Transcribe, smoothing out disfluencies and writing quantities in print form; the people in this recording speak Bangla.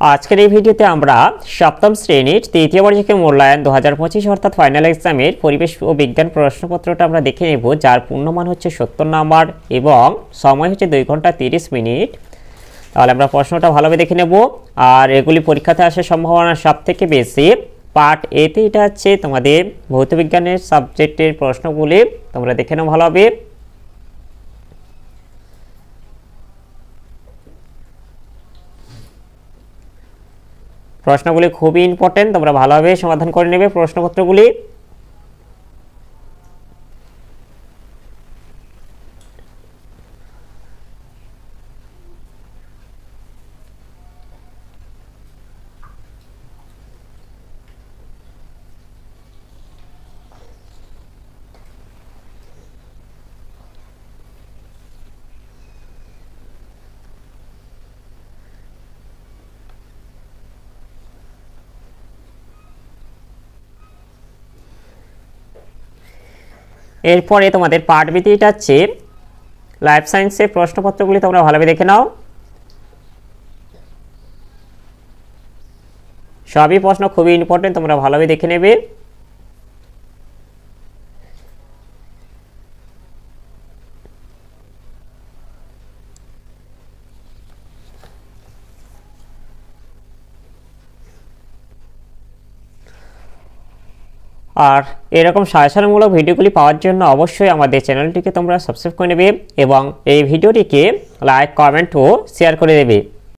আজকের এই ভিডিওতে আমরা সপ্তম শ্রেণীর তৃতীয় বার্ষিকের মূল্যায়ন 2025 অর্থাৎ ফাইনাল এক্সামের পরিবেশ ও বিজ্ঞান প্রশ্নপত্রটা আমরা দেখে নেব, যার পূর্ণমান হচ্ছে 70 নাম্বার এবং সময় হচ্ছে 2 ঘন্টা 30 মিনিট। তাহলে আমরা প্রশ্নটা ভালোভাবে দেখে নেব। আর এগুলি পরীক্ষাতে আসার সম্ভাবনা সবথেকে বেশি পার্ট এতে, এটা হচ্ছে তোমাদের ভৌতবিজ্ঞানের সাবজেক্টের প্রশ্নগুলি, তোমরা দেখে নাও ভালোভাবে। প্রশ্নগুলি খুবই ইম্পর্টেন্ট, তোমরা ভালোভাবে সমাধান করে নেবে প্রশ্নপত্রগুলি। এরপরে তোমাদের পার্ট বিতে এটা হচ্ছে লাইফ সায়েন্সের প্রশ্নপত্রগুলি, তোমরা ভালোভাবে দেখে নাও। সবই প্রশ্ন খুবই ইম্পর্টেন্ট, তোমরা ভালোভাবে দেখে নেবে। আর এরকম সাজেশনমূলক ভিডিওগুলি পাওয়ার জন্য অবশ্যই আমাদের চ্যানেলটিকে তোমরা সাবস্ক্রাইব করে নেবে এবং এই ভিডিওটিকে লাইক, কমেন্ট ও শেয়ার করে দেবে।